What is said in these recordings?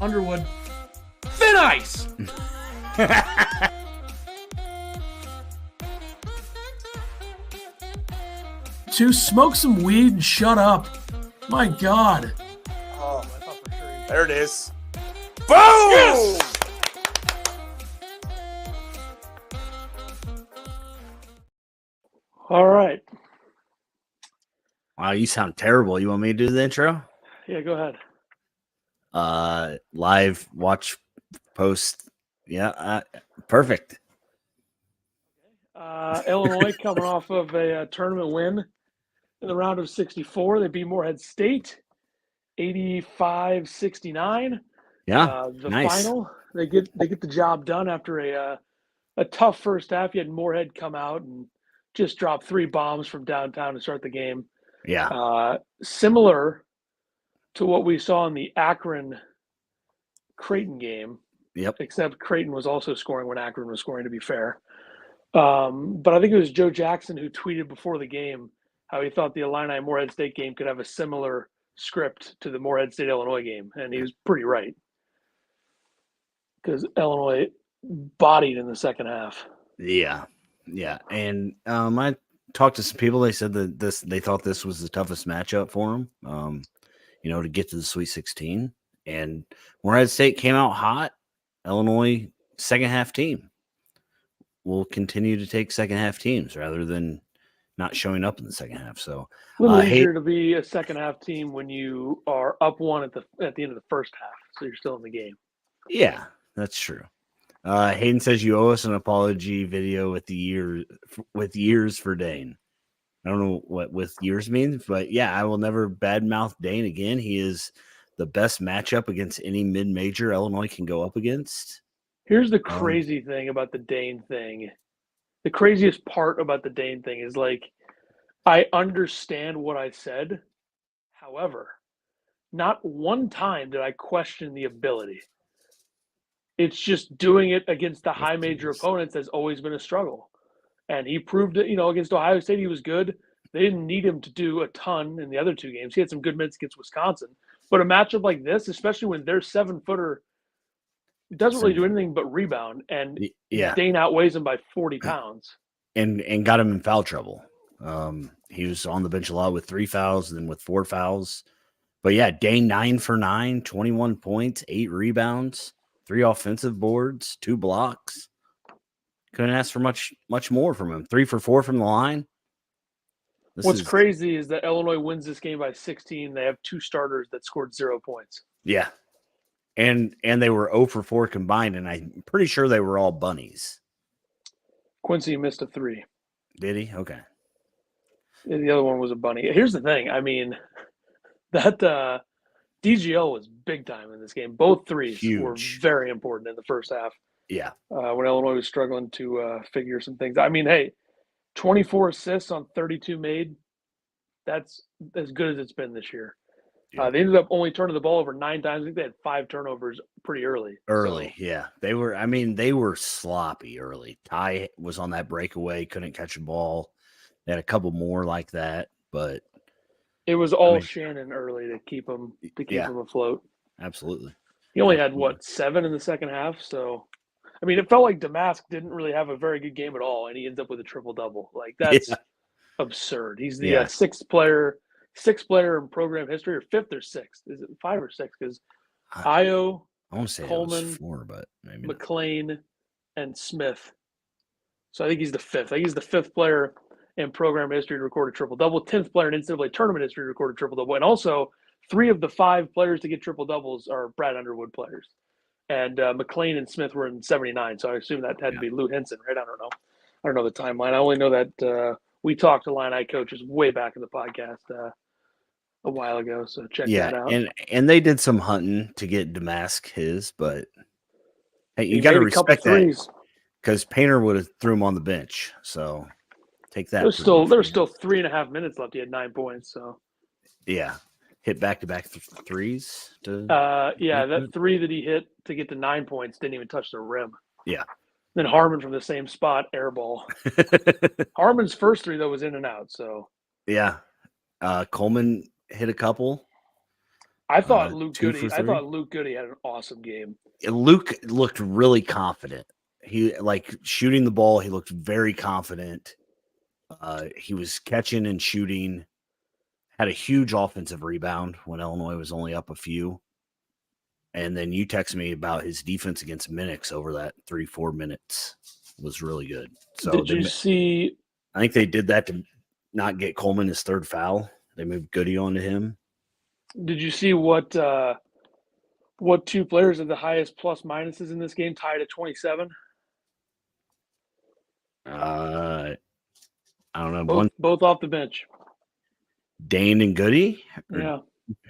Underwood. Thin ice! To smoke some weed and shut up. My God. Oh, I thought for sure there it is. Boom! Yes! All right. Wow, you sound terrible. You want me to do the intro? Yeah, go ahead. Live, watch, post. Yeah, perfect. Illinois coming off of a tournament win in the round of 64. They beat Morehead State 85-69. Yeah, The nice. final, they get the job done after a tough first half. You had Morehead come out and just drop 3 bombs from downtown to start the game. Yeah, Similar to what we saw in the Akron Creighton game. Yep. Except Creighton was also scoring when Akron was scoring, to be fair. But I think it was Joe Jackson who tweeted before the game how he thought the Illini Morehead State game could have a similar script to the Morehead State Illinois game, and he was pretty right because Illinois bodied in the second half. Yeah. And I talked to some people. They said that they thought this was the toughest matchup for them. To get to the Sweet 16, and Morehead State came out hot. Illinois second half team will continue to take second half teams rather than not showing up in the second half. So a little easier to be a second half team when you are up 1 at the end of the first half, so you're still in the game. Yeah, that's true. Hayden says you owe us an apology video with years for Dane. I don't know what with years means, but yeah, I will never badmouth Dane again. He is the best matchup against any mid-major Illinois can go up against. Here's the crazy thing about the Dane thing. The craziest part about the Dane thing is, like, I understand what I said. However, not one time did I question the ability. It's just doing it against the high major opponents has always been a struggle. And he proved it, against Ohio State, he was good. They didn't need him to do a ton in the other 2 games. He had some good minutes against Wisconsin. But a matchup like this, especially when their 7-footer doesn't really do anything but rebound, and Dane outweighs him by 40 pounds. And got him in foul trouble. He was on the bench a lot with 3 fouls and then with 4 fouls. But yeah, Dane 9 for 9, 21 points, 8 rebounds, 3 offensive boards, 2 blocks. Couldn't ask for much more from him. 3 for 4 from the line. What's crazy is that Illinois wins this game by 16. They have 2 starters that scored 0 points. Yeah. And they were 0 for 4 combined, and I'm pretty sure they were all bunnies. Quincy missed a 3. Did he? Okay. The other one was a bunny. Here's the thing. I mean, that DGL was big time in this game. Both threes were very important in the first half. Yeah. When Illinois was struggling to figure some things. I mean, hey, 24 assists on 32 made. That's as good as it's been this year. Yeah. They ended up only turning the ball over 9 times. I think they had 5 turnovers pretty early. Yeah. They were sloppy early. Ty was on that breakaway, couldn't catch a ball. They had a couple more like that, but it was all Shannon early to keep him afloat. Absolutely. He only had 7 in the second half, so I mean, it felt like Damask didn't really have a very good game at all, and he ends up with a triple-double. Like, that's absurd. He's the sixth player in program history, or 5th or 6th. Is it 5 or 6? Because Io, I want to say Coleman, it was 4, but maybe McLean, and Smith. So I think he's the 5th. I think he's the 5th player in program history to record a triple-double, 10th player in NCAA tournament history to record a triple-double, and also 3 of the 5 players to get triple-doubles are Brad Underwood players. And McLean and Smith were in 79, so I assume that had to be Lou Henson, right? I don't know the timeline. I only know that we talked to Illini coaches way back in the podcast a while ago, so check that out. And they did some hunting to get Damask his, but hey, you got to respect that because Painter would have threw him on the bench. So take that. There's still 3.5 minutes left. He had 9 points, so yeah. Hit back-to-back threes? That 3 that he hit to get to 9 points didn't even touch the rim. Yeah. Then Harmon from the same spot, air ball. Harmon's first 3, though, was in and out. So yeah. Coleman hit a couple. I thought Luke 2 for Goody. I 3. thought Luke Goody had an awesome game. Luke looked really confident. He shooting the ball. He looked very confident. He was catching and shooting. Had a huge offensive rebound when Illinois was only up a few. And then you text me about his defense against Minix over that 3-4 minutes was really good. So did you see? I think they did that to not get Coleman his third foul. They moved Goody onto him. Did you see what two players had the highest plus minuses in this game, tied at 27? I don't know. Both off the bench. Dane and Goody? Yeah,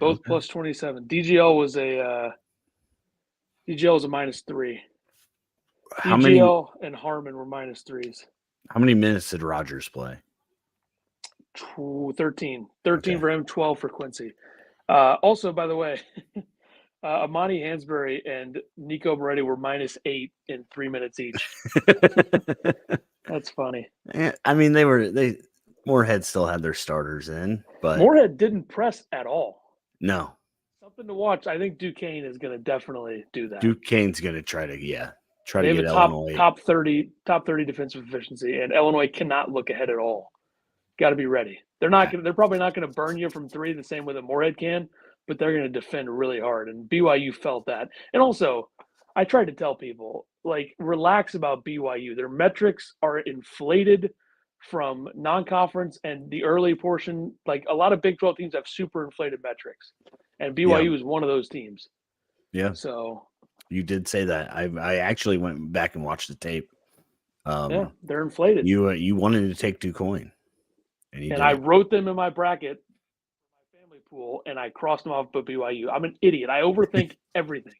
both Okay. plus 27. DGL was a -3. How DGL and Harmon were -3s. How many minutes did Rogers play? 13 Okay. for him, 12 for Quincy. Also, by the way, Amani Hansberry and Nico Moretti were -8 in 3 minutes each. That's funny. I mean, Morehead still had their starters in, but Morehead didn't press at all. no. Something to watch. I think Duquesne is going to definitely do that. Duquesne's going to try to they get have a Illinois. top 30 defensive efficiency, and Illinois cannot look ahead at all. Got to be ready. They're probably not going to burn you from three the same way that Morehead can, but they're going to defend really hard. And BYU felt that. And also, I tried to tell people, relax about BYU. Their metrics are inflated from non-conference and the early portion. A lot of Big 12 teams have super inflated metrics, and BYU is one of those teams. Yeah. So you did say that. I actually went back and watched the tape. Yeah, they're inflated. You wanted to take Duquesne. And I wrote them in my bracket, my family pool, and I crossed them off but BYU. I'm an idiot. I overthink everything.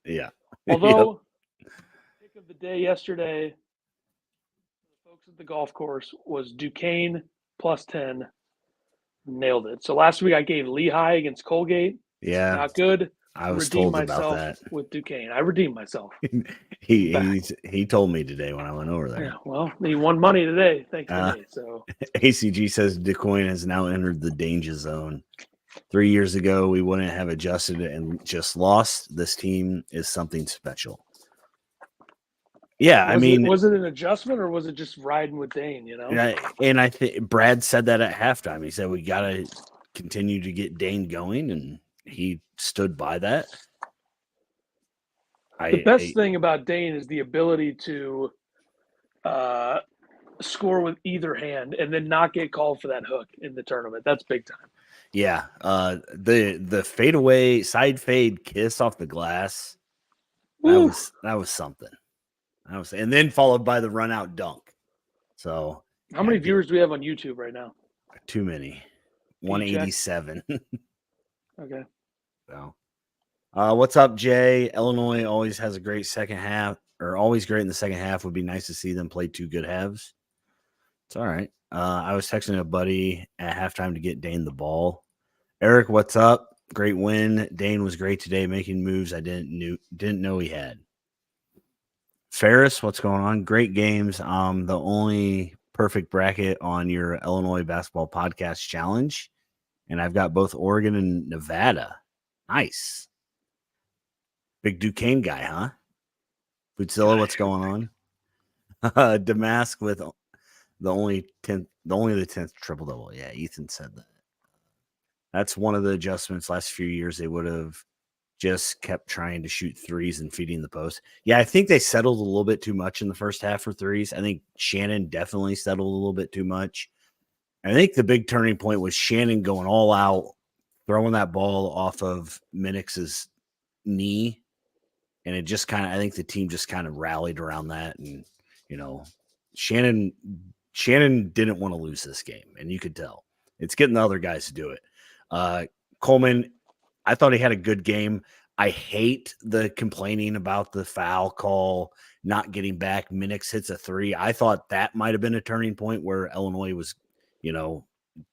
Yeah. Although, pick of the day yesterday, the folks at the golf course was Duquesne +10. Nailed it. So last week I gave Lehigh against Colgate. Yeah. Not good. I was told about that with Duquesne. I redeemed myself. he told me today when I went over there. Yeah, well, he won money today, thanks to me. So ACG says Duquesne has now entered the danger zone. 3 years ago, we wouldn't have adjusted it and just lost. This team is something special. Yeah, was it an adjustment or was it just riding with Dane? And I think Brad said that at halftime. He said we got to continue to get Dane going, and he stood by that. The best thing about Dane is the ability to score with either hand and then not get called for that hook in the tournament. That's big time. Yeah. The fadeaway side fade kiss off the glass. That was something. And then followed by the run out dunk. So how many viewers do we have on YouTube right now? Too many. 187. Okay. So what's up, Jay? Illinois always has a great second half, or always great in the second half. Would be nice to see them play two good halves. It's all right. I was texting a buddy at halftime to get Dane the ball. Eric, what's up? Great win. Dane was great today, making moves I didn't know he had. Ferris, what's going on? Great games. The only perfect bracket on your Illinois basketball podcast challenge, and I've got both Oregon and Nevada. Nice. Big Duquesne guy, huh? Futzilla, what's going on? Damask with the only the 10th triple double. Yeah, Ethan said that. That's one of the adjustments last few years. They would have just kept trying to shoot threes and feeding the post. Yeah, I think they settled a little bit too much in the first half for threes. I think Shannon definitely settled a little bit too much. I think the big turning point was Shannon going all out, throwing that ball off of Minix's knee. And it just I think the team just kind of rallied around that. And, Shannon didn't want to lose this game. And you could tell. It's getting the other guys to do it. Coleman, I thought he had a good game. I hate the complaining about the foul call, not getting back. Minix hits a three. I thought that might have been a turning point where Illinois was,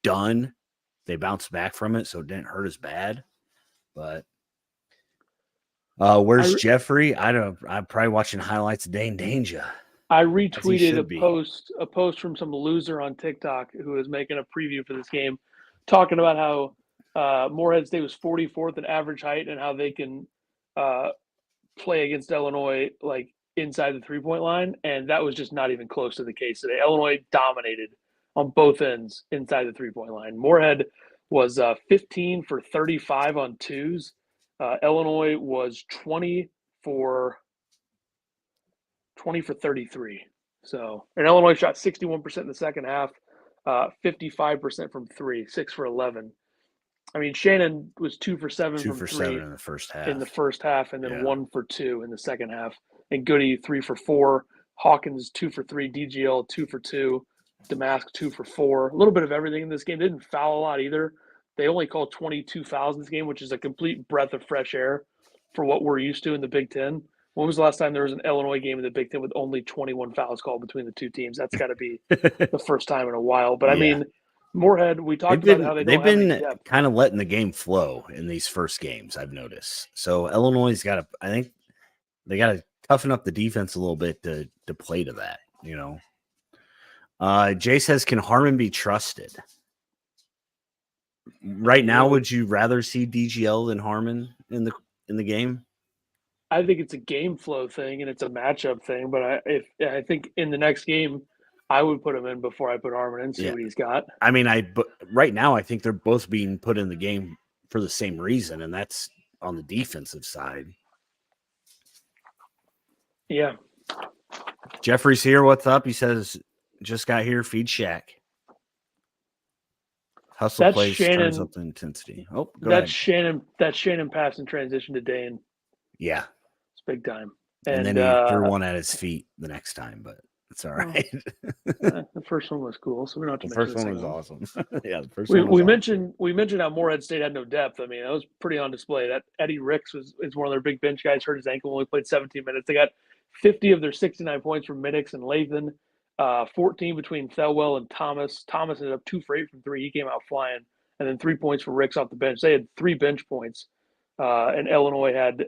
done. They bounced back from it, so it didn't hurt as bad. But where's Jeffrey? I'm probably watching highlights of Dane Danger. I retweeted a post from some loser on TikTok who was making a preview for this game, talking about how Morehead State was 44th in average height and how they can play against Illinois like inside the 3-point line, and that was just not even close to the case today. Illinois dominated on both ends inside the 3-point line. Morehead was 15 for 35 on twos. Illinois was 20 for 33. So, and Illinois shot 61% in the second half, 55% from three, 6 for 11. I mean, Shannon was 2 for 7 2 from for three 7 in the first half. and then 1 for 2 in the second half. And Goody 3 for 4. Hawkins 2 for 3. DGL 2 for 2. Damask 2 for 4. A little bit of everything in this game. They didn't foul a lot either. They only called 22 fouls in this game, which is a complete breath of fresh air for what we're used to in the Big Ten. When was the last time there was an Illinois game in the Big Ten with only 21 fouls called between the two teams? That's got to be the first time in a while. But, I mean, Morehead, we talked about how they've been kind of letting the game flow in these first games, I've noticed. So Illinois got to, I think they got to toughen up the defense a little bit to play to that, you know. Jay says, can Harmon be trusted? Right now, would you rather see DGL than Harmon in the game? I think it's a game flow thing and it's a matchup thing, but I think in the next game, I would put him in before I put Harmon in, see what he's got. I mean, but right now, I think they're both being put in the game for the same reason, and that's on the defensive side. Yeah. Jeffrey's here. What's up? He says, just got here. Feed Shack. Hustle plays turns up the intensity. Oh, go ahead. That's Shannon pass in transition to Dane. Yeah. It's big time. And then he threw one at his feet the next time, but it's all right. The first one was cool, so we don't have to the mention first one was awesome. Yeah, the first we, one was awesome. We mentioned how Morehead State had no depth. I mean, that was pretty on display. That Eddie Ricks is one of their big bench guys, hurt his ankle, only played 17 minutes. They got 50 of their 69 points from Minix and Lathan, 14 between Thelwell and Thomas. Thomas ended up 2 for 8 from 3. He came out flying, and then 3 points for Ricks off the bench. They had 3 bench points, and Illinois had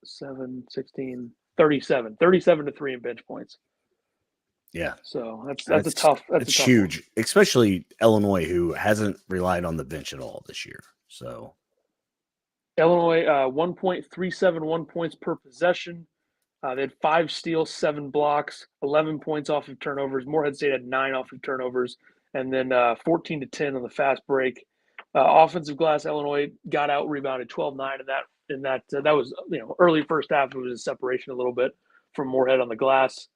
7, 16, 37 to 3 in bench points. Yeah. So that's a tough. That's huge, one. Especially Illinois, who hasn't relied on the bench at all this year. So Illinois 1.371 points per possession. They had 5 steals, 7 blocks, 11 points off of turnovers. Morehead State had 9 off of turnovers, and then 14 to 10 on the fast break. Offensive glass, Illinois got out rebounded 12-9 in that. That was early first half. It was a separation a little bit from Morehead on the glass.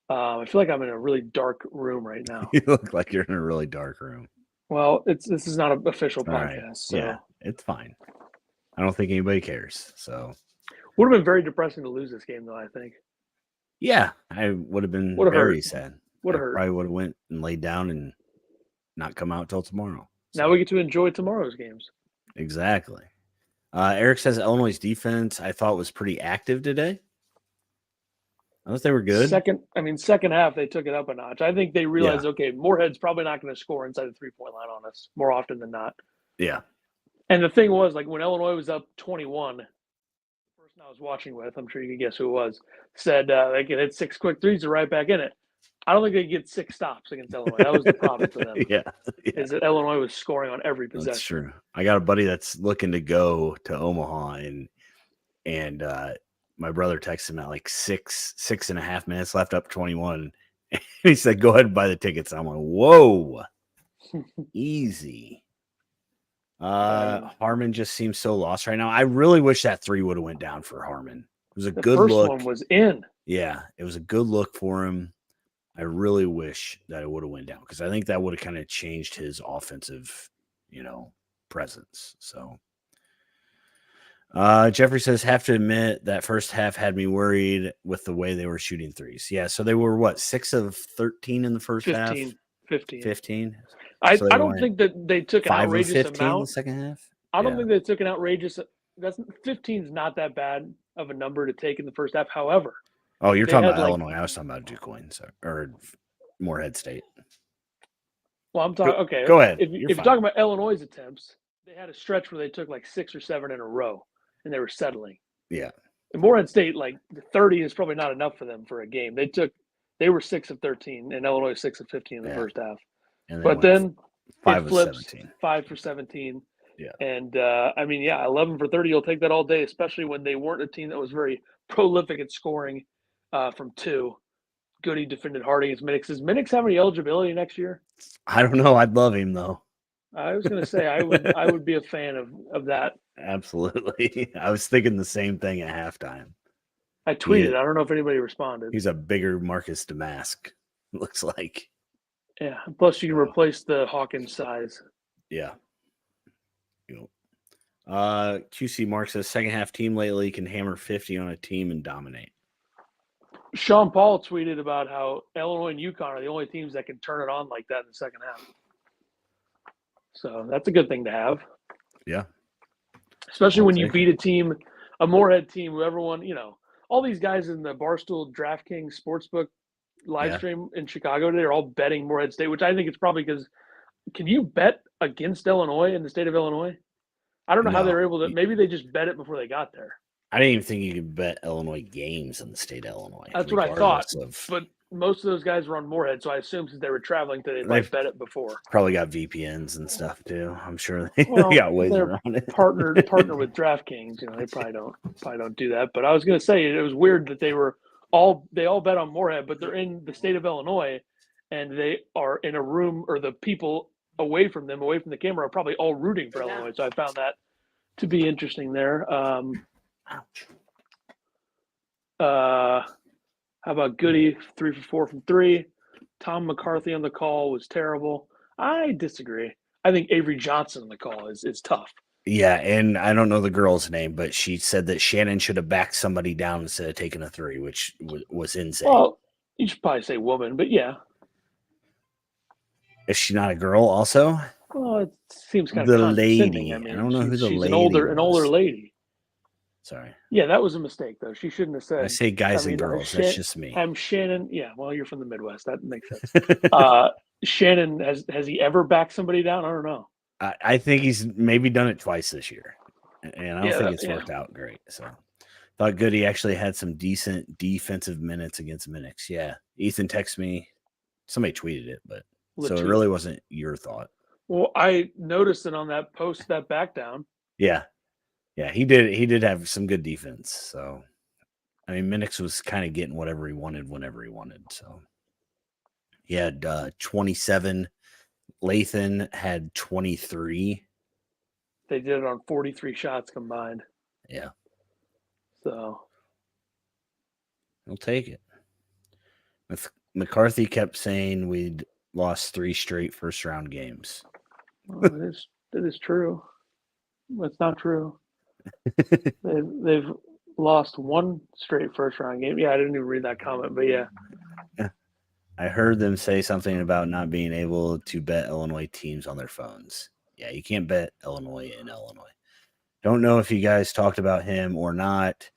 I feel like I'm in a really dark room right now. You look like you're in a really dark room. Well, this is not an official podcast. Right. So. Yeah, it's fine. I don't think anybody cares. So would have been very depressing to lose this game, though, I think. Yeah, I would have been very sad. Would have hurt. Probably would have went and laid down and not come out till tomorrow. So. Now we get to enjoy tomorrow's games. Exactly. Eric says Illinois' defense, I thought, was pretty active today. I thought they were good. Second half, they took it up a notch. I think they realized, okay, Morehead's probably not going to score inside the 3-point line on us more often than not. Yeah. And the thing was, like, when Illinois was up 21, the person I was watching with, I'm sure you can guess who it was, said they could hit 6 quick threes, they're right back in it. I don't think they could get 6 stops against Illinois. That was the problem for them. Is that Illinois was scoring on every possession. That's true. I got a buddy that's looking to go to Omaha, and my brother texted him at like 6.5 minutes left, up 21. And he said, "Go ahead and buy the tickets." I'm like, "Whoa, easy." Harmon just seems so lost right now. I really wish that 3 would have went down for Harmon. It was a good look. The first one was in. Yeah, it was a good look for him. I really wish that it would have went down because I think that would have kind of changed his offensive, presence. So. Jeffrey says, have to admit that first half had me worried with the way they were shooting threes. Yeah, so they were 6 of 13 in the first 15, half? 15. I don't think that they took an outrageous 15 amount. In the second half? I don't think they took an outrageous. 15 is not that bad of a number to take in the first half. However, oh, you're talking about Illinois. I was talking about DuQuoin or Morehead State. Well, I'm talking. Okay, go ahead. If you're talking about Illinois' attempts, they had a stretch where they took like 6 or 7 in a row. And they were settling. Yeah. And Morehead State, like 30 is probably not enough for them for a game. They were 6 of 13, and Illinois 6 of 15 in the first half. And but then 5 it flips, 17. 5 for 17. Yeah. And, 11 for 30, you'll take that all day, especially when they weren't a team that was very prolific at scoring from two. Goody defended hard against Minix. Does Minix have any eligibility next year? I don't know. I'd love him, though. I was going to say I would be a fan of that. Absolutely. I was thinking the same thing at halftime. I tweeted. I don't know if anybody responded. He's a bigger Marcus Damask, looks like. Yeah. Plus, you can replace the Hawkins size. Yeah. QC Mark says second half team lately can hammer 50 on a team and dominate. Sean Paul tweeted about how Illinois and UConn are the only teams that can turn it on like that in the second half. So that's a good thing to have. Yeah. Especially when you beat a team, a Morehead team, who everyone, all these guys in the Barstool DraftKings Sportsbook live stream in Chicago today are all betting Morehead State, which I think it's probably because can you bet against Illinois in the state of Illinois? I don't know how they were able to. Maybe they just bet it before they got there. I didn't even think you could bet Illinois games in the state of Illinois. That's what I thought. But most of those guys were on Morehead, so I assume since they were traveling today, they bet it before. Probably got VPNs and stuff too. I'm sure they got ways around it. Partner with DraftKings, they probably don't do that. But I was going to say it was weird that they all bet on Morehead, but they're in the state of Illinois, and they are in a room, or the people away from the camera, are probably all rooting for Illinois. So I found that to be interesting there. Ouch. How about Goody, 3 for 4 from 3? Tom McCarthy on the call was terrible. I disagree. I think Avery Johnson on the call is tough. Yeah, and I don't know the girl's name, but she said that Shannon should have backed somebody down instead of taking a 3, which was insane. Well, you should probably say woman, but yeah. Is she not a girl also? Well, it seems kind of the lady. I mean, I don't know who the she's lady an older lady. Sorry. Yeah, that was a mistake, though. She shouldn't have said. I say guys and girls. That's just me. I'm Shannon. Yeah, well, you're from the Midwest. That makes sense. Shannon, has he ever backed somebody down? I don't know. I think he's maybe done it twice this year, and I don't think it's worked out great. So, thought Goody actually had some decent defensive minutes against Minix. Yeah, Ethan texted me. Somebody tweeted it, but so it really wasn't your thought. Well, I noticed it on that post, that back down. Yeah. Yeah, he did have some good defense. So, I mean, Minix was kind of getting whatever he wanted whenever he wanted. So, he had 27. Lathan had 23. They did it on 43 shots combined. Yeah. So, we'll take it. McCarthy kept saying we'd lost 3 straight first-round games. Well, it is true. That's not true. They've lost 1 straight first-round game. Yeah, I didn't even read that comment, but yeah. I heard them say something about not being able to bet Illinois teams on their phones. Yeah, you can't bet Illinois in Illinois. Don't know if you guys talked about him or not.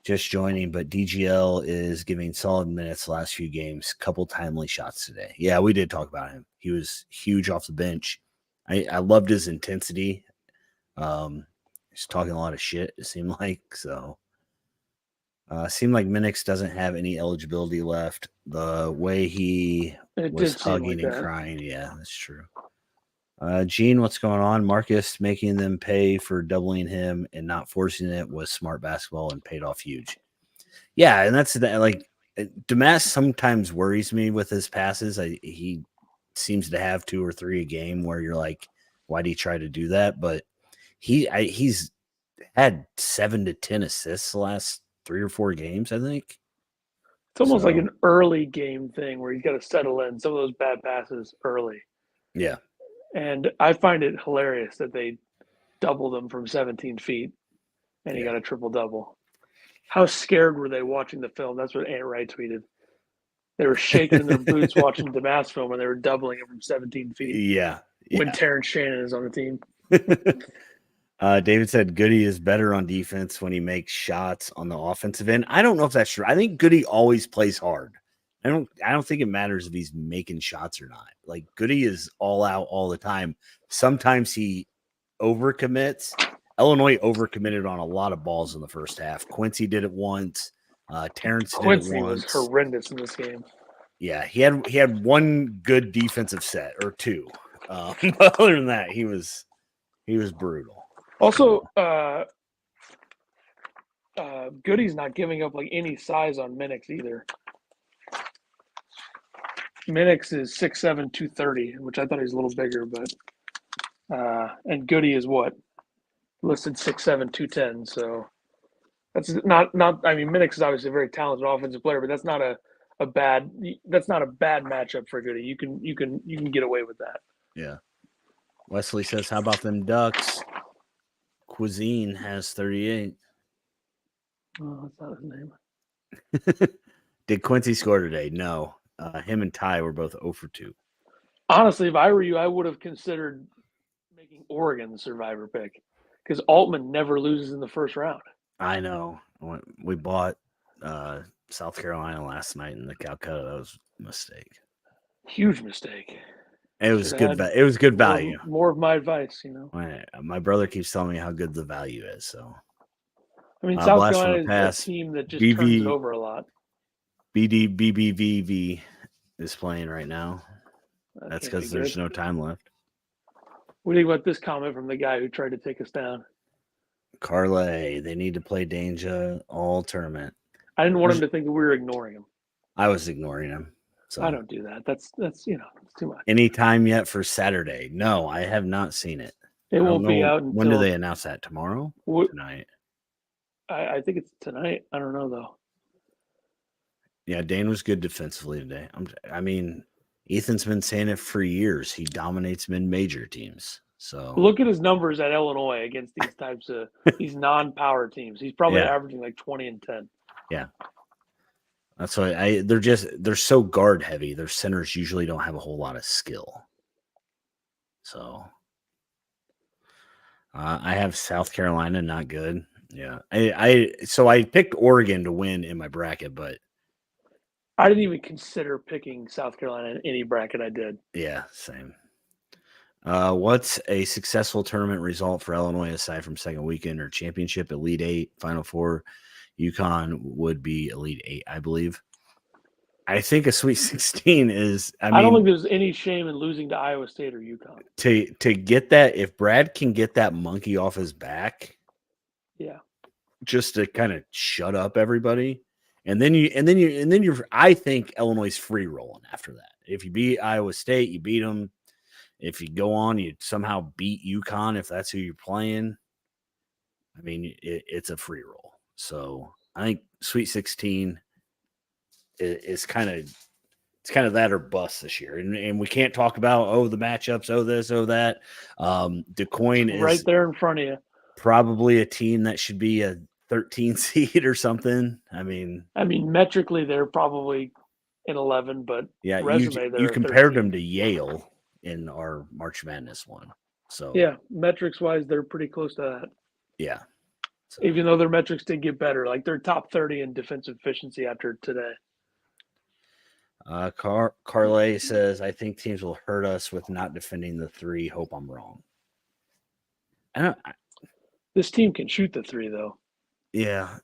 Just joining, but DGL is giving solid minutes the last few games. Couple timely shots today. Yeah, we did talk about him. He was huge off the bench. I loved his intensity. He's talking a lot of shit, it seemed like. So, seemed like Minix doesn't have any eligibility left. The way he was hugging and crying. Yeah, that's true. Gene, what's going on? Marcus making them pay for doubling him and not forcing it was smart basketball and paid off huge. Yeah, and that's like Damas sometimes worries me with his passes. He seems to have 2 or 3 a game where you're like, why do you try to do that? But he's had 7 to 10 assists the last 3 or 4 games, I think. It's almost like an early game thing where he's got to settle in some of those bad passes early. Yeah. And I find it hilarious that they doubled him from 17 feet and he got a triple-double. How scared were they watching the film? That's what Ant Wright tweeted. They were shaking in their boots watching Damas film when they were doubling him from 17 feet. Yeah. When Terrence Shannon is on the team. David said Goody is better on defense when he makes shots on the offensive end. I don't know if that's true. I think Goody always plays hard. I don't think it matters if he's making shots or not. Like Goody is all out all the time. Sometimes he overcommits. Illinois overcommitted on a lot of balls in the first half. Quincy did it once. Terrence did it once. Quincy was horrendous in this game. Yeah, he had 1 good defensive set or 2. But other than that, he was He was brutal. Also, Goody's not giving up like any size on Minix either. Minix is 6'7", 230, which I thought he was a little bigger, but and Goody is what? Listed 6'7", 210. So that's not. I mean, Minix is obviously a very talented offensive player, but that's not a bad matchup for Goody. You can get away with that. Yeah. Wesley says, "How about them Ducks?" Cuisine has 38. Oh, that's not his name. Did Quincy score today? No. Him and Ty were both 0 for 2. Honestly, if I were you, I would have considered making Oregon the survivor pick because Altman never loses in the first round. I know. We bought South Carolina last night in the Calcutta. That was a mistake. Huge mistake. It was good. It was good value. More of my advice, you know. My brother keeps telling me how good the value is. So, I mean, South Carolina is a team that just turns it over a lot. BBVV is playing right now. That's because there's no time left. What do you think about this comment from the guy who tried to take us down? Carlay, they need to play Danger all tournament. I didn't want him to think that we were ignoring him. I was ignoring him. So I don't do that. That's it's too much. Any time yet for Saturday? No, I have not seen it. It won't be out until when do they announce that? Tomorrow? Tonight? I think it's tonight. I don't know though. Yeah, Dane was good defensively today. I mean, Ethan's been saying it for years. He dominates mid-major teams. So look at his numbers at Illinois against these types of these non-power teams. He's probably averaging like 20 and 10. Yeah. That's why they're so guard heavy. Their centers usually don't have a whole lot of skill. So I have South Carolina not good. Yeah. I picked Oregon to win in my bracket, but I didn't even consider picking South Carolina in any bracket I did. Yeah, same. What's a successful tournament result for Illinois aside from second weekend or championship, Elite Eight, Final Four? UConn would be Elite Eight, I believe. I think a Sweet 16 is. I don't think there's any shame in losing to Iowa State or UConn. To get that, if Brad can get that monkey off his back, yeah, just to kind of shut up everybody. And then you're I think Illinois' free rolling after that. If you beat Iowa State, you beat them. If you go on, you somehow beat UConn if that's who you're playing. I mean, it's a free roll. So I think Sweet 16 is kind of that or bust this year. And we can't talk about the matchups, this, that. DeCoin is right there in front of you. Probably a team that should be a 13 seed or something. I mean, metrically they're probably in 11, but yeah, resume you compared them to Yale in our March Madness one. So yeah, metrics wise, they're pretty close to that. Yeah. So, even though their metrics did get better, like they're top 30 in defensive efficiency after today. Carlay says, I think teams will hurt us with not defending the three. Hope I'm wrong. This team can shoot the three though. Yeah,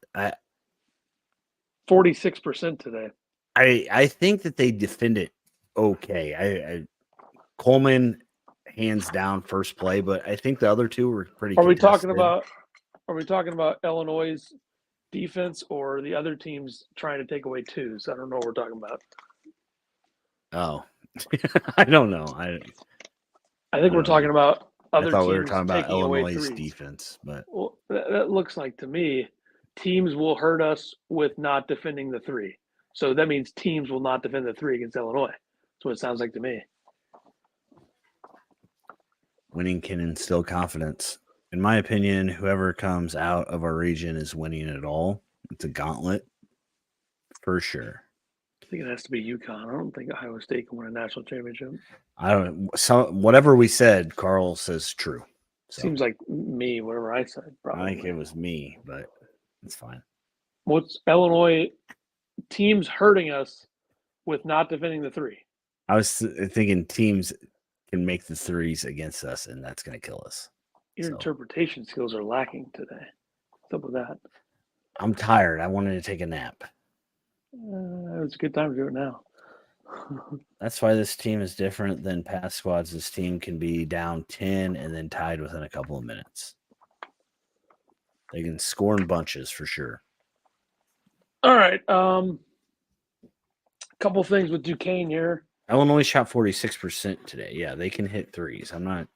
46% today. I think that they defend it okay. Coleman hands down first play, but I think the other two were pretty. Are we talking about Illinois' defense or the other teams trying to take away twos? I don't know what we're talking about. Oh, I don't know. I think we're talking about other teams. I thought we were talking about Illinois' defense, but that looks like to me teams will hurt us with not defending the three. So that means teams will not defend the three against Illinois. That's what it sounds like to me. Winning can instill confidence. In my opinion, whoever comes out of our region is winning it all. It's a gauntlet for sure. I think it has to be UConn. I don't think Iowa State can win a national championship. I don't. Whatever we said, Carl says true. So, seems like me. Whatever I said, probably. I think it was me, but it's fine. What's Illinois teams hurting us with not defending the three? I was thinking teams can make the threes against us, and that's going to kill us. Your interpretation skills are lacking today. What's up with that? I'm tired. I wanted to take a nap. It's a good time to do it now. That's why this team is different than past squads. This team can be down 10 and then tied within a couple of minutes. They can score in bunches for sure. All right. Couple things with Duquesne here. Illinois shot 46% today. Yeah, they can hit threes. I'm not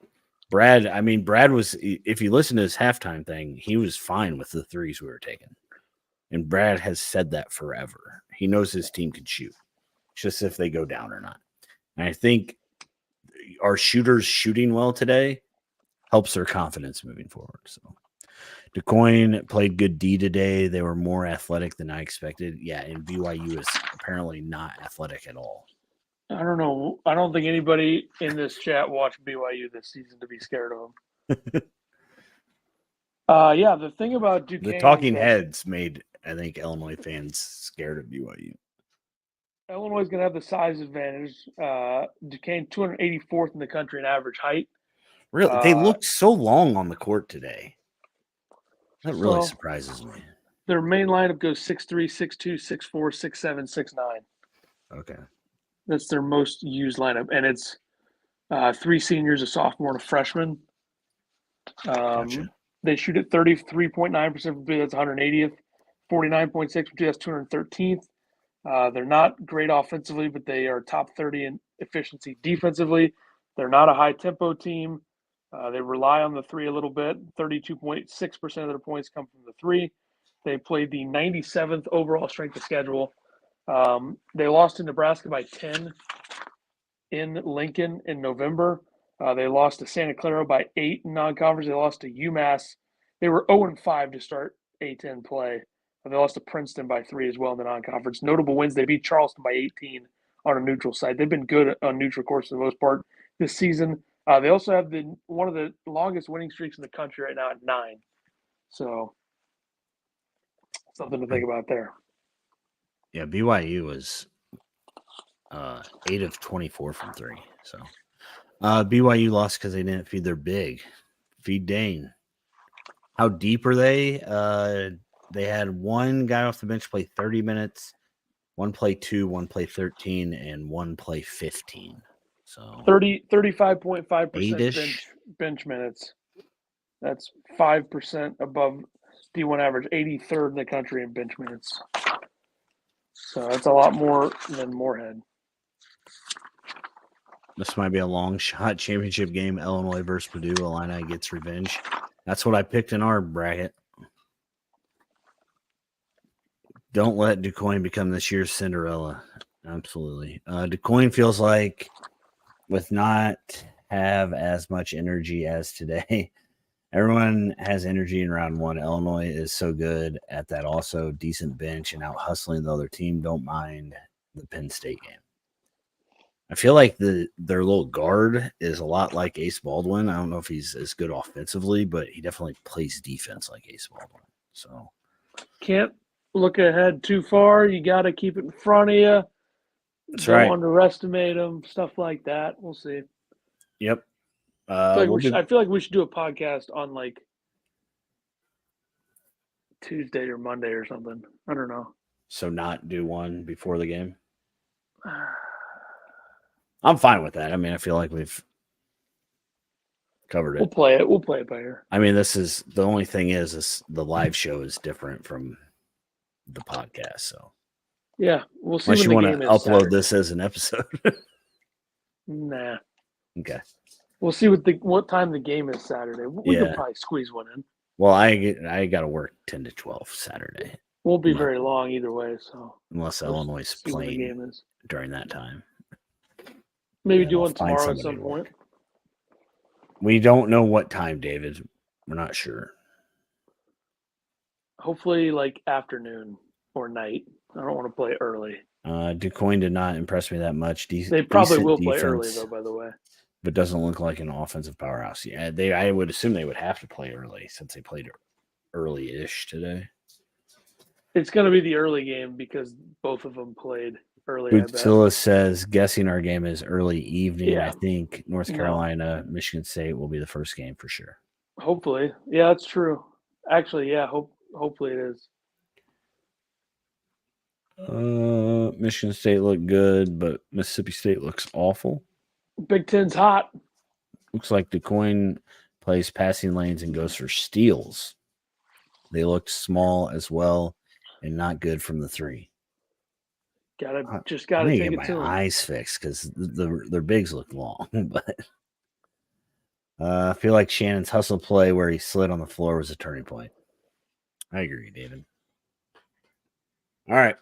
Brad. I mean, Brad was, if you listen to his halftime thing, he was fine with the threes we were taking. And Brad has said that forever. He knows his team can shoot, just if they go down or not. And I think our shooters shooting well today helps their confidence moving forward. So DuQuoin played good D today. They were more athletic than I expected. Yeah, and BYU is apparently not athletic at all. I don't know. I don't think anybody in this chat watched BYU this season to be scared of them. Yeah, the thing about Duquesne, the talking heads made, I think, Illinois fans scared of BYU. Illinois is going to have the size advantage. Duquesne 284th in the country in average height. Really, they looked so long on the court today. That really surprises me. Their main lineup goes 6'3", 6'2", 6'4", 6'7", 6'9". Okay. That's their most used lineup, and it's 3 seniors, a sophomore, and a freshman. Gotcha. They shoot at 33.9% from three. That's 180th. 49.6 from two. That's 213th. They're not great offensively, but they are top 30 in efficiency defensively. They're not a high-tempo team. They rely on the three a little bit. 32.6% of their points come from the three. They played the 97th overall strength of schedule. They lost to Nebraska by 10 in Lincoln in November. They lost to Santa Clara by 8 in non-conference. They lost to UMass. They were 0-5 to start A-10 play. They lost to Princeton by 3 as well in the non-conference. Notable wins, they beat Charleston by 18 on a neutral site. They've been good on neutral courts for the most part this season. They also have one of the longest winning streaks in the country right now at 9. So something to think about there. Yeah, BYU was 8 of 24 from 3. So BYU lost because they didn't feed their big. Feed Dane. How deep are they? They had one guy off the bench play 30 minutes, one play 2, one play 13, and one play 15. So 35.5% bench minutes. That's 5% above D1 average, 83rd in the country in bench minutes. So that's a lot more than Morehead. This might be a long shot championship game. Illinois versus Purdue. Illini gets revenge. That's what I picked in our bracket. Don't let DuQuoin become this year's Cinderella. Absolutely. DuQuoin feels like with not have as much energy as today. Everyone has energy in round 1. Illinois is so good at that also. Decent bench and out hustling the other team. Don't mind the Penn State game. I feel like their little guard is a lot like Ace Baldwin. I don't know if he's as good offensively, but he definitely plays defense like Ace Baldwin. So can't look ahead too far. You got to keep it in front of you. That's Don't right. underestimate them. Stuff like that. We'll see. Yep. I feel like we should do a podcast on like Tuesday or Monday or something. I don't know. So not do one before the game? I'm fine with that. I mean, I feel like we've covered it. We'll play it. We'll play it by ear. I mean, this is the only thing is the live show is different from the podcast. So yeah, we'll see. Unless when you the want game to is upload Saturday. this as an episode. Nah. Okay. We'll see what time the game is Saturday. We can probably squeeze one in. Well, I got to work 10 to 12 Saturday. Won't be very long either way. So unless Illinois is playing the game is. During that time. Maybe do one tomorrow at some point. We don't know what time, David. We're not sure. Hopefully, like afternoon or night. I don't want to play early. DuQuoin did not impress me that much. They probably will play early, though, by the way. But doesn't look like an offensive powerhouse. Yeah, I would assume they would have to play early since they played early-ish today. It's going to be the early game because both of them played early. Butilla says, guessing our game is early evening. Yeah. I think North Carolina, Michigan State will be the first game for sure. Hopefully. Yeah, that's true. Actually, yeah, hopefully it is. Michigan State looked good, but Mississippi State looks awful. Big Ten's hot. Looks like DeCoin plays passing lanes and goes for steals. They looked small as well and not good from the three. Gotta I take need to it get my to them. eyes fixed because their bigs look long. But I feel like Shannon's hustle play where he slid on the floor was a turning point. I agree, David. All right.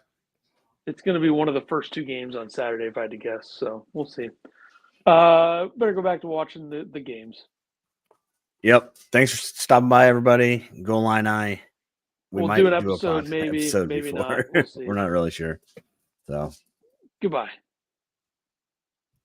It's going to be one of the first two games on Saturday, if I had to guess. So we'll see. Better go back to watching the games. Yep. Thanks for stopping by, everybody. Go Illini. We'll might do an a episode, podcast maybe episode not. before. We'll see. We're not really sure. So Goodbye.